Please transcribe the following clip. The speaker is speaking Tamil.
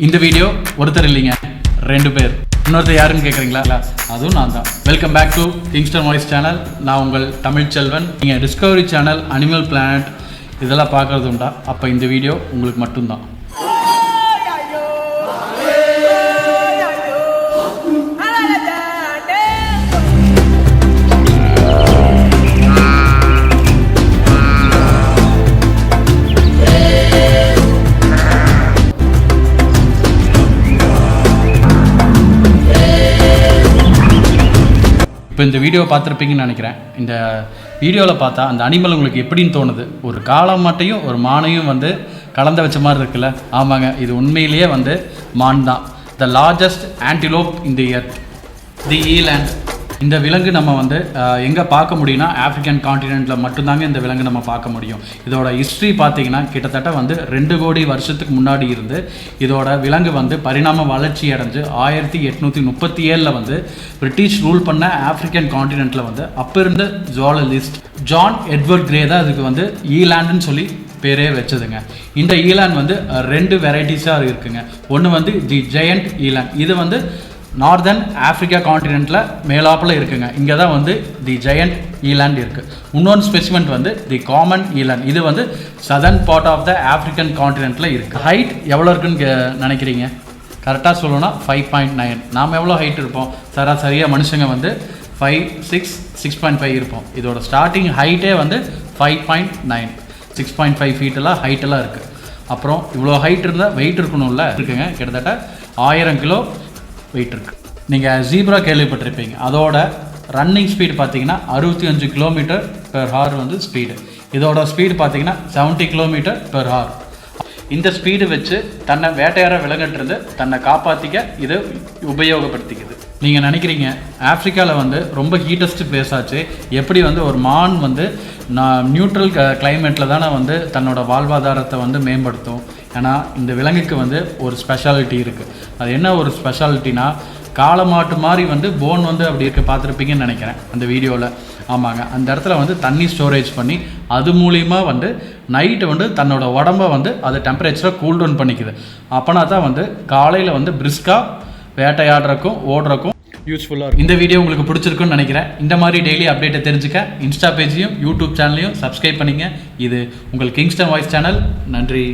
இந்த வீடியோ ஒருத்தர் இல்லைங்க, 2 பேர். இன்னொருத்தர் யாருன்னு கேட்குறீங்களா? அதுவும் நான் தான். Welcome back to Kingston voice channel. நான் உங்கள் தமிழ் செல்வன். நீங்கள் டிஸ்கவரி சேனல், அனிமல் பிளானட் இதெல்லாம் பார்க்குறது உண்டா? அப்போ இந்த வீடியோ உங்களுக்கு மட்டும்தான். இப்போ இந்த வீடியோ பார்த்துருப்பீங்கன்னு நினைக்கிறேன். இந்த வீடியோவில் பார்த்தா அந்த அனிமல் உங்களுக்கு எப்படின்னு தோணுது? ஒரு காளமாட்டையும் ஒரு மானையும் கலந்த வச்ச மாதிரி இருக்குல்ல? ஆமாங்க, இது உண்மையிலேயே மான் தான். The largest antelope in the earth, the eland. இந்த விலங்கு நம்ம எங்கே பார்க்க முடியும்னா ஆஃப்ரிக்கன் காண்டினென்ட்டில் மட்டும்தாங்க இந்த விலங்கு நம்ம பார்க்க முடியும். இதோட ஹிஸ்ட்ரி பார்த்தீங்கன்னா கிட்டத்தட்ட 2 கோடி வருஷத்துக்கு முன்னாடி இருந்து இதோட விலங்கு பரிணாம வளர்ச்சி அடைஞ்சு 1837 பிரிட்டிஷ் ரூல் பண்ண ஆஃப்ரிக்கன் காண்டினென்ட்டில் அப்போ இருந்த ஜுவாலஜிஸ்ட் ஜான் எட்வர்ட் கிரே தான் அதுக்கு ஈலாண்டுன்னு சொல்லி பேரே வச்சதுங்க. இந்த ஈலாண்ட் 2 வெரைட்டிஸாக இருக்குங்க. ஒன்று தி ஜெயண்ட் ஈலாண்ட். இது நார்தன் ஆஃப்ரிக்கா காண்டினென்ட்டில் மேலாப்பில் இருக்குங்க. இங்கே தான் தி ஜெயண்ட் ஈலாண்ட் இருக்குது. இன்னொன்று ஸ்பெசிமெண்ட் தி காமன் ஈலாண்ட். இது southern part of the African காண்டினென்ட்டில் இருக்குது. ஹைட் எவ்வளோ இருக்குன்னு நினைக்கிறீங்க? கரெக்டாக சொல்லணும்னா 5.9. நாம் எவ்வளோ ஹைட் இருப்போம்? சரியாக மனுஷங்க 5'6", 6.5 இருப்போம். இதோட ஸ்டார்டிங் ஹைட்டே 5.9, 6.5 ஃபீட்டெல்லாம் ஹைட்டெல்லாம் இருக்குது. அப்புறம் இவ்வளோ ஹைட் இருந்தால் வெயிட் இருக்கணும்ல? இருக்குங்க. கிட்டத்தட்ட 1000 கிலோ வெயிட் இருக்குது. நீங்கள் ஜீப்ரா கேள்விப்பட்டிருப்பீங்க. அதோட ரன்னிங் ஸ்பீடு பார்த்தீங்கன்னா 65 km/h ஸ்பீடு. இதோட ஸ்பீடு பார்த்தீங்கன்னா 70 km/h. இந்த ஸ்பீடு வச்சு தன்னை வேட்டையாட விலங்கிட்டிருந்து தன்னை காப்பாற்றிக்க இது உபயோகப்படுத்திக்குது. நீங்கள் நினைக்கிறீங்க ஆஃப்ரிக்காவில் ரொம்ப ஹீட்டஸ்ட் பிளேஸ் ஆச்சு, எப்படி ஒரு மான் நியூட்ரல் கிளைமேட்டில் தானே தன்னோட வாழ்வாதாரத்தை மேம்படுத்தும். ஏன்னா இந்த விலங்குக்கு ஒரு ஸ்பெஷாலிட்டி இருக்குது. அது என்ன ஒரு ஸ்பெஷாலிட்டினா, காளமாட்டு மாதிரி போன் அப்படி இருக்க பார்த்துருப்பீங்கன்னு நினைக்கிறேன் அந்த வீடியோவில். ஆமாங்க, அந்த இடத்துல தண்ணி ஸ்டோரேஜ் பண்ணி அது மூலிமா நைட்டு தன்னோட உடம்பை அது டெம்பரேச்சரை கூல் டவுன் பண்ணிக்குது. அப்போனா தான் காலையில் பிரிஸ்காக வேட்டையாடுறக்கும் ஓடுறக்கும் யூஸ்ஃபுல்லாக இருக்கும். இந்த வீடியோ உங்களுக்கு பிடிச்சிருக்குன்னு நினைக்கிறேன். இந்த மாதிரி டெய்லி அப்டேட்டை தெரிஞ்சுக்க இன்ஸ்டா பேஜையும் யூடியூப் சேனலையும் சப்ஸ்கிரைப் பண்ணிங்க. இது உங்கள் கிங்ஸ்டன் வாய்ஸ் சேனல். நன்றி.